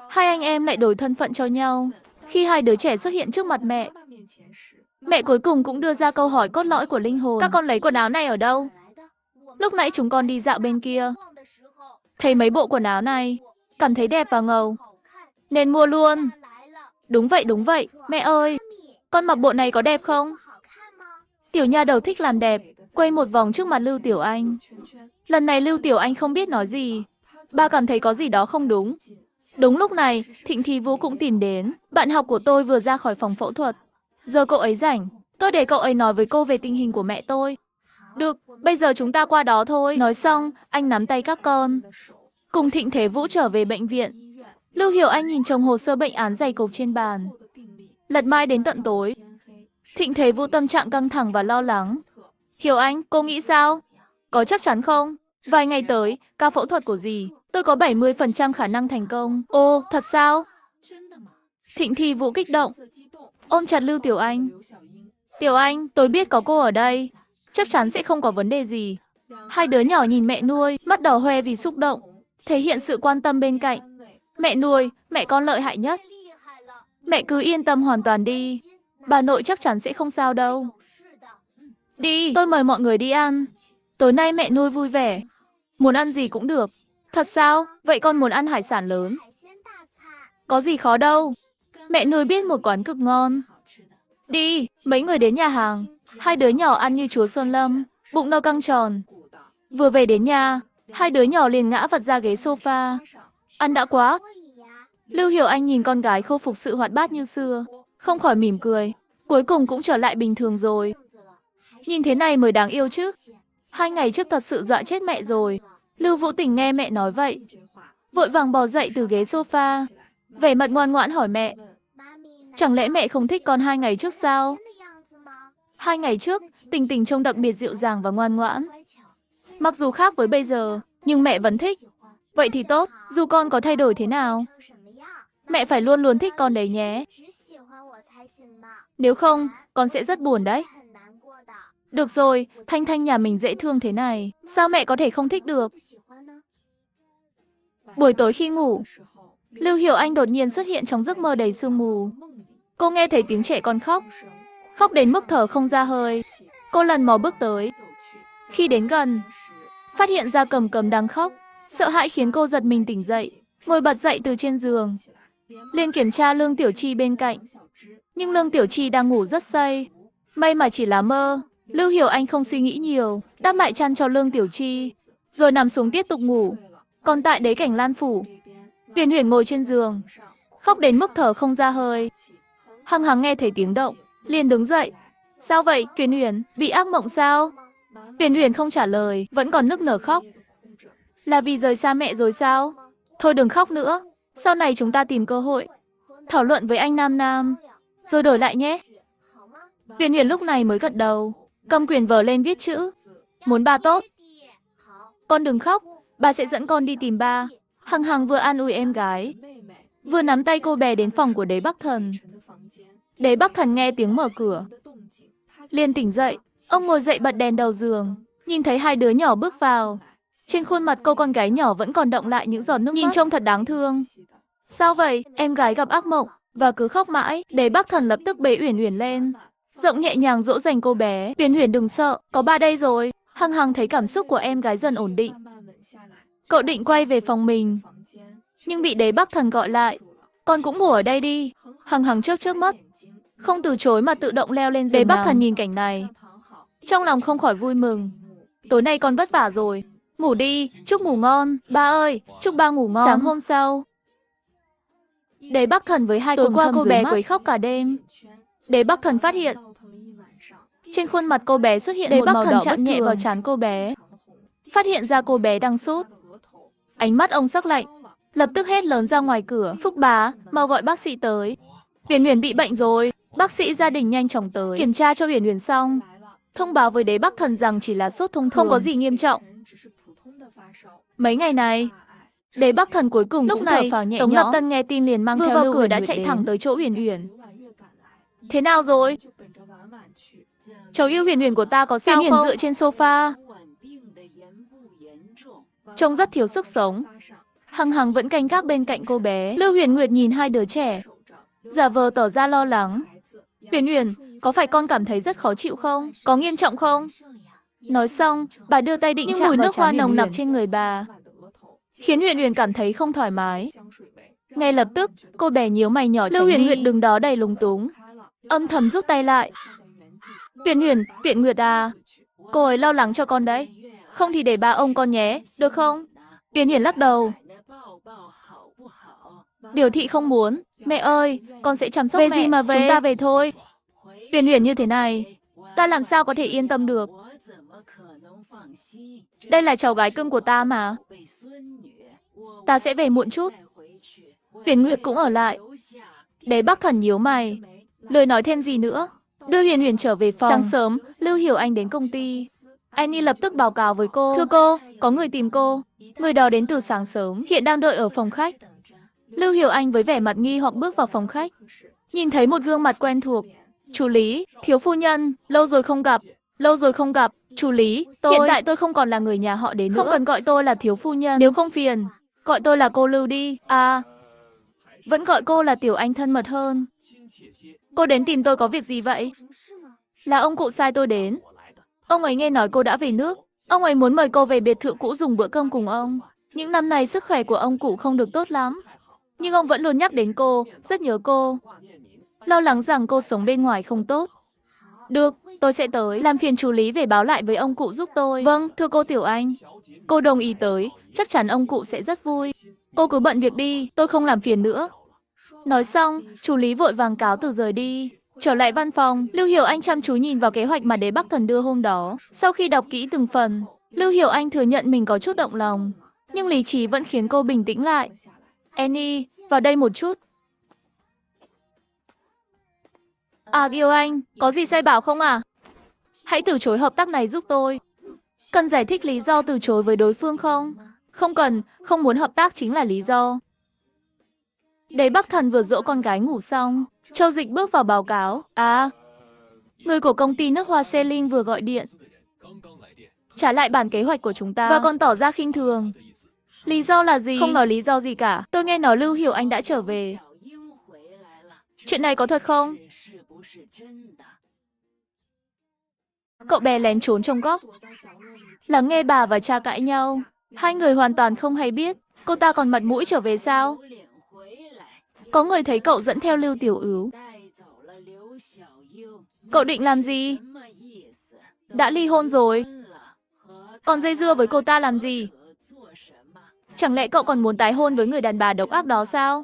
Hai anh em lại đổi thân phận cho nhau. Khi hai đứa trẻ xuất hiện trước mặt mẹ, mẹ cuối cùng cũng đưa ra câu hỏi cốt lõi của linh hồn. Các con lấy quần áo này ở đâu? Lúc nãy chúng con đi dạo bên kia, thấy mấy bộ quần áo này, cảm thấy đẹp và ngầu, nên mua luôn. Đúng vậy, mẹ ơi, con mặc bộ này có đẹp không? Tiểu nha đầu thích làm đẹp, quay một vòng trước mặt Lưu Tiểu Anh. Lần này Lưu Tiểu Anh không biết nói gì. Ba cảm thấy có gì đó không đúng. Đúng lúc này, Thịnh Thi Vũ cũng tìm đến. Bạn học của tôi vừa ra khỏi phòng phẫu thuật. Giờ cậu ấy rảnh, tôi để cậu ấy nói với cô về tình hình của mẹ tôi. Được, bây giờ chúng ta qua đó thôi. Nói xong, anh nắm tay các con. Cùng Thịnh Thế Vũ trở về bệnh viện. Lưu Hiểu Anh nhìn chồng hồ sơ bệnh án dày cộp trên bàn. Lật mãi đến tận tối. Thịnh Thế Vũ tâm trạng căng thẳng và lo lắng. Hiểu Anh, cô nghĩ sao? Có chắc chắn không? Vài ngày tới, ca phẫu thuật của dì, tôi có 70% khả năng thành công. Ô, thật sao? Thịnh Thi Vũ kích động, ôm chặt Lưu Tiểu Anh. Tiểu Anh, tôi biết có cô ở đây, chắc chắn sẽ không có vấn đề gì. Hai đứa nhỏ nhìn mẹ nuôi, mắt đỏ hoe vì xúc động, thể hiện sự quan tâm bên cạnh. Mẹ nuôi, mẹ con lợi hại nhất. Mẹ cứ yên tâm hoàn toàn đi, bà nội chắc chắn sẽ không sao đâu. Đi, tôi mời mọi người đi ăn. Tối nay mẹ nuôi vui vẻ, muốn ăn gì cũng được. Thật sao? Vậy con muốn ăn hải sản lớn. Có gì khó đâu. Mẹ nuôi biết một quán cực ngon. Đi, mấy người đến nhà hàng. Hai đứa nhỏ ăn như chúa Sơn Lâm, bụng no căng tròn. Vừa về đến nhà, hai đứa nhỏ liền ngã vật ra ghế sofa. Ăn đã quá. Lưu Hiểu Anh nhìn con gái khôi phục sự hoạt bát như xưa, không khỏi mỉm cười. Cuối cùng cũng trở lại bình thường rồi. Nhìn thế này mới đáng yêu chứ. 2 ngày trước thật sự dọa chết mẹ rồi. Lưu Vũ Tình nghe mẹ nói vậy, vội vàng bò dậy từ ghế sofa, vẻ mặt ngoan ngoãn hỏi mẹ. Chẳng lẽ mẹ không thích con 2 ngày trước sao? 2 ngày trước, Tình Tình trông đặc biệt dịu dàng và ngoan ngoãn. Mặc dù khác với bây giờ, nhưng mẹ vẫn thích. Vậy thì tốt, dù con có thay đổi thế nào, mẹ phải luôn luôn thích con đấy nhé. Nếu không, con sẽ rất buồn đấy. Được rồi, Thanh Thanh nhà mình dễ thương thế này, sao mẹ có thể không thích được? Buổi tối khi ngủ, Lưu Hiểu Anh đột nhiên xuất hiện trong giấc mơ đầy sương mù. Cô nghe thấy tiếng trẻ con khóc, khóc đến mức thở không ra hơi. Cô lần mò bước tới. Khi đến gần, phát hiện ra Cầm Cầm đang khóc, sợ hãi khiến cô giật mình tỉnh dậy, ngồi bật dậy từ trên giường. Liền kiểm tra Lương Tiểu Chi bên cạnh, nhưng Lương Tiểu Chi đang ngủ rất say. May mà chỉ là mơ. Lưu Hiểu Anh không suy nghĩ nhiều, đắp lại chăn cho Lương Tiểu Chi, rồi nằm xuống tiếp tục ngủ. Còn tại đế cảnh Lan phủ, Huyền Huyền ngồi trên giường, khóc đến mức thở không ra hơi. Hằng Hằng nghe thấy tiếng động, liền đứng dậy. Sao vậy, Huyền Huyền, bị ác mộng sao? Huyền Huyền không trả lời, vẫn còn nức nở khóc. Là vì rời xa mẹ rồi sao? Thôi đừng khóc nữa, sau này chúng ta tìm cơ hội thảo luận với anh Nam Nam, rồi đổi lại nhé. Huyền Huyền lúc này mới gật đầu, cầm quyển vở lên viết chữ. Muốn ba tốt. Con đừng khóc, ba sẽ dẫn con đi tìm ba. Hằng Hằng vừa an ủi em gái, vừa nắm tay cô bé đến phòng của Đế Bắc Thần. Đế Bắc Thần nghe tiếng mở cửa, liền tỉnh dậy. Ông ngồi dậy bật đèn đầu giường, nhìn thấy hai đứa nhỏ bước vào. Trên khuôn mặt cô con gái nhỏ vẫn còn đọng lại những giọt nước mắt, nhìn trông thật đáng thương. Sao vậy, em gái gặp ác mộng và cứ khóc mãi. Đế Bắc Thần lập tức bế Uyển Uyển lên, giọng nhẹ nhàng dỗ dành cô bé. Uyển Uyển đừng sợ, có ba đây rồi. Hằng Hằng thấy cảm xúc của em gái dần ổn định, cậu định quay về phòng mình, nhưng bị Đế Bắc Thần gọi lại. Con cũng ngủ ở đây đi. Hằng Hằng chớp chớp mắt, không từ chối mà tự động leo lên giường. Đế Bắc Thần nhìn cảnh này, trong lòng không khỏi vui mừng. Tối nay con vất vả rồi, ngủ đi, chúc ngủ ngon. Ba ơi, chúc ba ngủ ngon. Sáng hôm sau, Đế Bắc Thần với hai tối qua cô bé quấy khóc cả đêm. Đế Bắc Thần phát hiện trên khuôn mặt cô bé xuất hiện một màu đỏ chạm nhẹ vào trán cô bé. Phát hiện ra cô bé đang sốt, ánh mắt ông sắc lạnh, lập tức hét lớn ra ngoài cửa. Phúc bá, mau gọi bác sĩ tới. Uyển Uyển bị bệnh rồi. Bác sĩ gia đình nhanh chóng tới, kiểm tra cho Uyển Uyển xong, thông báo với Đế Bắc Thần rằng chỉ là sốt thông thường, không có gì nghiêm trọng. Mấy ngày này, Đế Bắc Thần cuối cùng lúc này Tống Lập Tân nghe tin liền mang theo Lưu Cửa đã chạy thẳng tới chỗ Uyển Uyển. Thế nào rồi? Cháu yêu Uyển Uyển của ta có sao không? Uyển Uyển dựa trên sofa, trông rất thiếu sức sống. Hằng Hằng vẫn canh gác bên cạnh cô bé. Lưu Huyền Nguyệt nhìn hai đứa trẻ, giả vờ tỏ ra lo lắng. Huyền Huyền, có phải con cảm thấy rất khó chịu không? Có nghiêm trọng không? Nói xong, bà đưa tay định chạm vào nước hoa nồng nặc trên người bà, khiến Huyền Huyền cảm thấy không thoải mái. Ngay lập tức, cô bé nhíu mày nhỏ. Lưu Huyền Nguyệt đứng đó đầy lúng túng, âm thầm rút tay lại. Huyền Nguyệt à, cô ấy lo lắng cho con đấy. Không thì để ba ôm con nhé, được không? Huyền Huyền lắc đầu. Điều thị không muốn. Mẹ ơi, con sẽ chăm sóc mẹ. Về gì mà về? Chúng ta về thôi. Huyền Huyền như thế này, ta làm sao có thể yên tâm được? Đây là cháu gái cưng của ta mà. Ta sẽ về muộn chút. Huyền Nguyệt cũng ở lại. Đế Bắc Thần nhíu mày, lười nói thêm gì nữa. Đưa Huyền Huyền trở về phòng. Sáng sớm, Lưu Hiểu Anh đến công ty. Annie lập tức báo cáo với cô. Thưa cô, có người tìm cô. Người đó đến từ sáng sớm, hiện đang đợi ở phòng khách. Lưu Hiểu Anh với vẻ mặt nghi hoặc bước vào phòng khách, nhìn thấy một gương mặt quen thuộc. Chú Lý, thiếu phu nhân, lâu rồi không gặp. Lâu rồi không gặp. Chú Lý, hiện tại tôi không còn là người nhà họ đến nữa. Không cần gọi tôi là thiếu phu nhân, nếu không phiền. Gọi tôi là cô Lưu đi. À, vẫn gọi cô là Tiểu Anh thân mật hơn. Cô đến tìm tôi có việc gì vậy? Là ông cụ sai tôi đến. Ông ấy nghe nói cô đã về nước. Ông ấy muốn mời cô về biệt thự cũ dùng bữa cơm cùng ông. Những năm này sức khỏe của ông cụ không được tốt lắm, nhưng ông vẫn luôn nhắc đến cô, rất nhớ cô. Lo lắng rằng cô sống bên ngoài không tốt. Được, tôi sẽ tới. Làm phiền chú Lý về báo lại với ông cụ giúp tôi. Vâng, thưa cô Tiểu Anh. Cô đồng ý tới, chắc chắn ông cụ sẽ rất vui. Cô cứ bận việc đi, tôi không làm phiền nữa. Nói xong, chú Lý vội vàng cáo từ rời đi. Trở lại văn phòng, Lưu Hiểu Anh chăm chú nhìn vào kế hoạch mà Đế Bắc Thần đưa hôm đó. Sau khi đọc kỹ từng phần, Lưu Hiểu Anh thừa nhận mình có chút động lòng, nhưng lý trí vẫn khiến cô bình tĩnh lại. Annie, vào đây một chút. À, Kiều Anh, có gì sai bảo không à? Hãy từ chối hợp tác này giúp tôi. Cần giải thích lý do từ chối với đối phương không? Không cần, không muốn hợp tác chính là lý do. Đế Bắc Thần vừa dỗ con gái ngủ xong, Châu Dịch bước vào báo cáo. À, người của công ty nước hoa Selin vừa gọi điện, trả lại bản kế hoạch của chúng ta và còn tỏ ra khinh thường. Lý do là gì? Không nói lý do gì cả. Tôi nghe nói Lưu Hiểu Anh đã trở về. Chuyện này có thật không? Cậu bé lén trốn trong góc, lắng nghe bà và cha cãi nhau. Hai người hoàn toàn không hay biết. Cô ta còn mặt mũi trở về sao? Có người thấy cậu dẫn theo Lưu Tiểu Ứu. Cậu định làm gì? Đã ly hôn rồi, còn dây dưa với cô ta làm gì? Chẳng lẽ cậu còn muốn tái hôn với người đàn bà độc ác đó sao?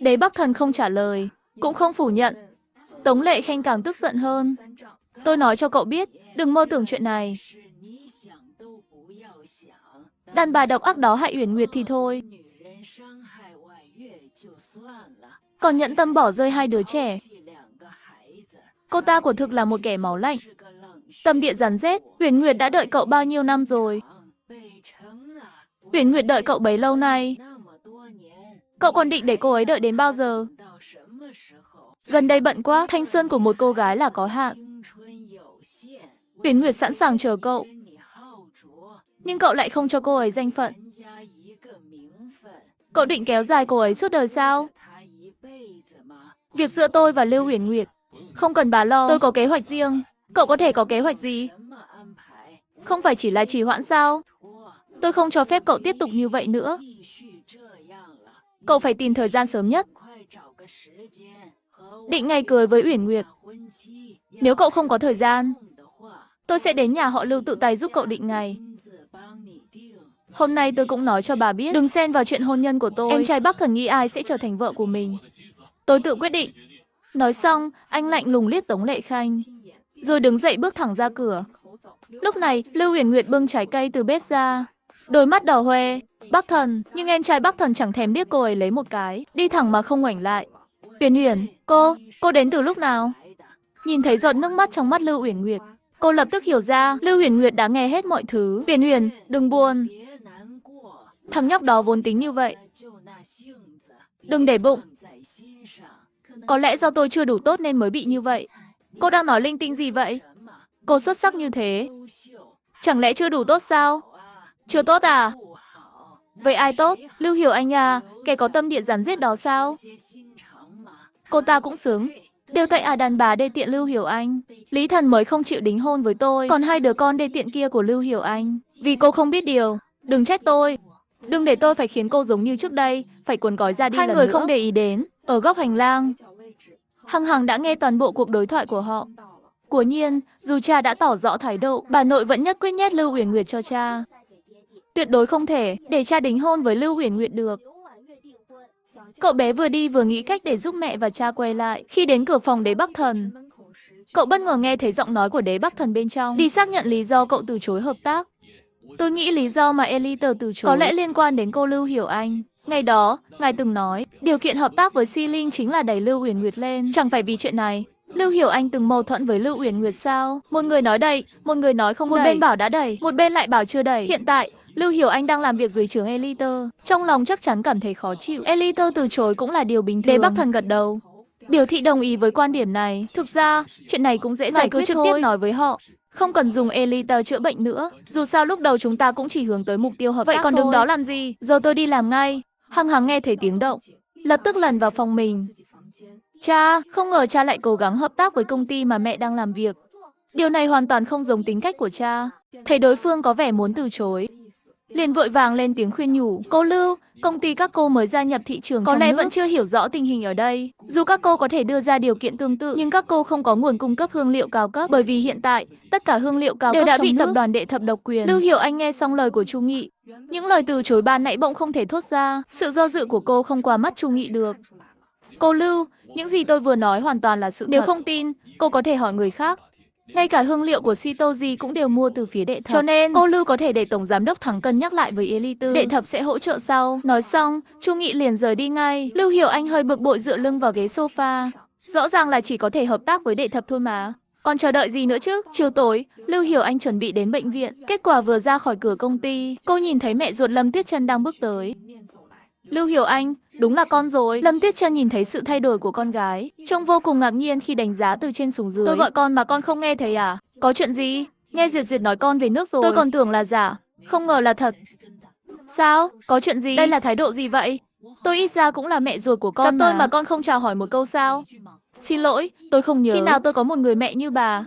Đế Bắc Thần không trả lời, cũng không phủ nhận. Tống Lệ Khanh càng tức giận hơn. Tôi nói cho cậu biết, đừng mơ tưởng chuyện này. Đàn bà độc ác đó hại Uyển Nguyệt thì thôi, còn nhẫn tâm bỏ rơi hai đứa trẻ. Cô ta quả thực là một kẻ máu lạnh, tâm địa giản rét. Uyển Nguyệt đã đợi cậu bao nhiêu năm rồi? Uyển Nguyệt đợi cậu bấy lâu nay, cậu còn định để cô ấy đợi đến bao giờ? Gần đây bận quá, thanh xuân của một cô gái là có hạn. Uyển Nguyệt sẵn sàng chờ cậu, nhưng cậu lại không cho cô ấy danh phận. Cậu định kéo dài cô ấy suốt đời sao? Việc giữa tôi và Lưu Uyển Nguyệt, không cần bà lo, tôi có kế hoạch riêng. Cậu có thể có kế hoạch gì? Không phải chỉ là trì hoãn sao? Tôi không cho phép cậu tiếp tục như vậy nữa. Cậu phải tìm thời gian sớm nhất, định ngày cưới với Uyển Nguyệt. Nếu cậu không có thời gian, tôi sẽ đến nhà họ Lưu tự tay giúp cậu định ngày. Hôm nay tôi cũng nói cho bà biết, đừng xen vào chuyện hôn nhân của tôi. Em trai Bắc Thần nghĩ ai sẽ trở thành vợ của mình. Tôi tự quyết định. Nói xong, anh lạnh lùng liếc Tống Lệ Khanh, rồi đứng dậy bước thẳng ra cửa. Lúc này, Lưu Uyển Nguyệt bưng trái cây từ bếp ra, đôi mắt đỏ hoe. Bắc Thần, nhưng em trai Bắc Thần chẳng thèm liếc cô ấy lấy một cái, đi thẳng mà không ngoảnh lại. Uyển Uyển, cô đến từ lúc nào? Nhìn thấy giọt nước mắt trong mắt Lưu Uyển Nguyệt, cô lập tức hiểu ra Lưu Uyển Nguyệt đã nghe hết mọi thứ. Uyển Uyển, đừng buồn. Thằng nhóc đó vốn tính như vậy, đừng để bụng. Có lẽ do tôi chưa đủ tốt nên mới bị như vậy. Cô đang nói linh tinh gì vậy? Cô xuất sắc như thế, chẳng lẽ chưa đủ tốt sao? Chưa tốt à? Vậy ai tốt? Lưu Hiểu Anh à, kẻ có tâm địa rắn rết đó sao? Cô ta cũng sướng. Đều tại đàn bà đê tiện Lưu Hiểu Anh. Lý Thần mới không chịu đính hôn với tôi, còn hai đứa con đê tiện kia của Lưu Hiểu Anh. Vì cô không biết điều, đừng trách tôi. Đừng để tôi phải khiến cô giống như trước đây, phải cuốn gói ra đi lần nữa. Hai người không để ý đến, ở góc hành lang. Hằng Hằng đã nghe toàn bộ cuộc đối thoại của họ. Quả nhiên, dù cha đã tỏ rõ thái độ, bà nội vẫn nhất quyết nhét Lưu Uyển Nguyệt cho cha. Tuyệt đối không thể để cha đính hôn với Lưu Uyển Nguyệt được. Cậu bé vừa đi vừa nghĩ cách để giúp mẹ và cha quay lại. Khi đến cửa phòng Đế Bắc Thần, cậu bất ngờ nghe thấy giọng nói của Đế Bắc Thần bên trong, đi xác nhận lý do cậu từ chối hợp tác. Tôi nghĩ lý do mà Elite từ chối có lẽ liên quan đến cô Lưu Hiểu Anh. Ngày đó, ngài từng nói, điều kiện hợp tác với Si Linh chính là đẩy Lưu Uyển Nguyệt lên. Chẳng phải vì chuyện này, Lưu Hiểu Anh từng mâu thuẫn với Lưu Uyển Nguyệt sao? Một người nói đẩy, một người nói không đẩy. Một bên bảo đã đẩy, một bên lại bảo chưa đẩy. Hiện tại, Lưu Hiểu Anh đang làm việc dưới trướng Elite. Trong lòng chắc chắn cảm thấy khó chịu. Elite từ chối cũng là điều bình thường. Đế Bắc Thần gật đầu, biểu thị đồng ý với quan điểm này. Thực ra, chuyện này cũng dễ giải quyết, trực tiếp nói với họ. Không cần dùng Elite chữa bệnh nữa. Dù sao lúc đầu chúng ta cũng chỉ hướng tới mục tiêu hợp tác. Vậy còn đứng đó làm gì? Giờ tôi đi làm ngay. Hằng Hằng nghe thấy tiếng động, lập tức lần vào phòng mình. Cha, không ngờ cha lại cố gắng hợp tác với công ty mà mẹ đang làm việc. Điều này hoàn toàn không giống tính cách của cha. Thấy đối phương có vẻ muốn từ chối, liền vội vàng lên tiếng khuyên nhủ. Cô Lưu, công ty các cô mới gia nhập thị trường có lẽ vẫn chưa hiểu rõ tình hình ở đây. Dù các cô có thể đưa ra điều kiện tương tự, nhưng các cô không có nguồn cung cấp hương liệu cao cấp. Bởi vì hiện tại, tất cả hương liệu cao cấp đều đã bị tập đoàn Đệ Thập độc quyền. Lưu Hiểu Anh nghe xong lời của Chu Nghị. Những lời từ chối ban nãy bỗng không thể thốt ra. Sự do dự của cô không qua mắt Chu Nghị được. Cô Lưu, những gì tôi vừa nói hoàn toàn là sự thật. Nếu không tin, cô có thể hỏi người khác. Ngay cả hương liệu của Shitoji cũng đều mua từ phía Đệ Thập. Cho nên, cô Lưu có thể để Tổng Giám đốc Thắng cân nhắc lại với Elite. Đệ Thập sẽ hỗ trợ sau. Nói xong, Chu Nghị liền rời đi ngay. Lưu Hiểu Anh hơi bực bội dựa lưng vào ghế sofa. Rõ ràng là chỉ có thể hợp tác với Đệ Thập thôi mà. Còn chờ đợi gì nữa chứ? Chiều tối, Lưu Hiểu Anh chuẩn bị đến bệnh viện. Kết quả vừa ra khỏi cửa công ty, cô nhìn thấy mẹ ruột Lâm Tuyết Trân đang bước tới. Lưu Hiểu Anh, đúng là con rồi. Lâm Tuyết Trân nhìn thấy sự thay đổi của con gái, trông vô cùng ngạc nhiên khi đánh giá từ trên xuống dưới. Tôi gọi con mà con không nghe thấy à? Có chuyện gì? Nghe Duyệt Duyệt nói con về nước rồi. Tôi còn tưởng là giả, không ngờ là thật. Sao? Có chuyện gì? Đây là thái độ gì vậy? Tôi ít ra cũng là mẹ ruột của con. Gặp tôi mà con không chào hỏi một câu sao? Xin lỗi, tôi không nhớ. Khi nào tôi có một người mẹ như bà?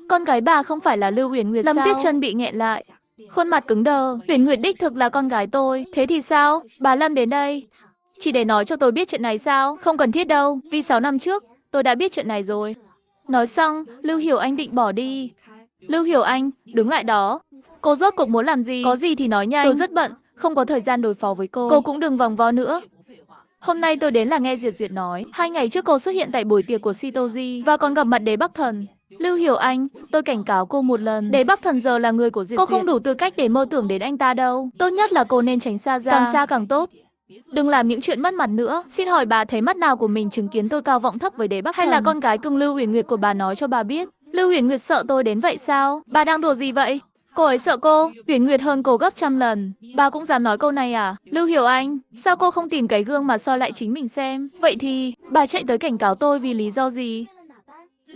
Con gái bà không phải là Lưu Uyển Nguyệt sao? Lâm Tuyết Trân bị nghẹn lại, khuôn mặt cứng đờ. Uyển Nguyệt đích thực là con gái tôi. Thế thì sao? Bà Lâm đến đây chỉ để nói cho tôi biết chuyện này sao? Không cần thiết đâu, vì 6 năm trước tôi đã biết chuyện này rồi. Nói xong, Lưu Hiểu Anh định bỏ đi. Lưu Hiểu Anh, đứng lại đó. Cô rốt cuộc muốn làm gì? Có gì thì nói nhanh. Tôi rất bận, không có thời gian đối phó với cô. Cô cũng đừng vòng vo nữa. Hôm nay tôi đến là nghe Duyệt Duyệt nói, 2 ngày trước cô xuất hiện tại buổi tiệc của Shitoji và còn gặp mặt Đế Bắc Thần. Lưu Hiểu Anh, tôi cảnh cáo cô một lần, Đế Bắc Thần giờ là người của Duyệt Duyệt. Cô không đủ tư cách để mơ tưởng đến anh ta đâu. Tốt nhất là cô nên tránh xa ra, càng xa càng tốt. Đừng làm những chuyện mất mặt nữa. Xin hỏi bà thấy mắt nào của mình chứng kiến tôi cao vọng thấp với Đế Bắc Thần? Hay là con gái cưng Lưu Uyển Nguyệt của bà nói cho bà biết? Lưu Uyển Nguyệt sợ tôi đến vậy sao? Bà đang đùa gì vậy? Cô ấy sợ cô, Uyển Nguyệt hơn cô gấp trăm lần. Bà cũng dám nói câu này à? Lưu Hiểu Anh, sao cô không tìm cái gương mà soi lại chính mình xem? Vậy thì, bà chạy tới cảnh cáo tôi vì lý do gì?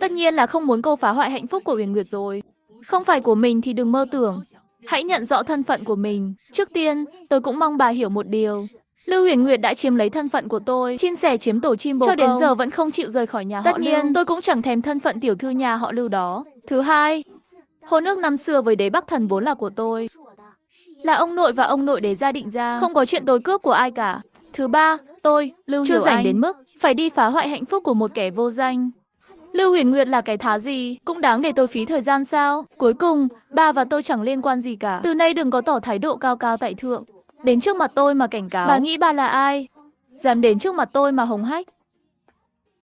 Tất nhiên là không muốn cô phá hoại hạnh phúc của Uyển Nguyệt rồi. Không phải của mình thì đừng mơ tưởng. Hãy nhận rõ thân phận của mình. Trước tiên, tôi cũng mong bà hiểu một điều. Lưu Uyển Nguyệt đã chiếm lấy thân phận của tôi, chim sẻ chiếm tổ chim bồ câu. Cho đến giờ vẫn không chịu rời khỏi nhà họ Lưu. Tất nhiên, tôi cũng chẳng thèm thân phận tiểu thư nhà họ Lưu đó. Thứ hai, hôn ước năm xưa với Đế Bắc Thần vốn là của tôi. Là ông nội và ông nội Đế gia định ra, không có chuyện tôi cướp của ai cả. Thứ ba, tôi, Lưu Hiểu Anh, chưa rảnh đến mức phải đi phá hoại hạnh phúc của một kẻ vô danh. Lưu Uyển Nguyệt là cái thá gì, cũng đáng để tôi phí thời gian sao? Cuối cùng, bà và tôi chẳng liên quan gì cả. Từ nay đừng có tỏ thái độ cao cao tại thượng. Đến trước mặt tôi mà cảnh cáo. Bà nghĩ bà là ai? Dám đến trước mặt tôi mà hống hách.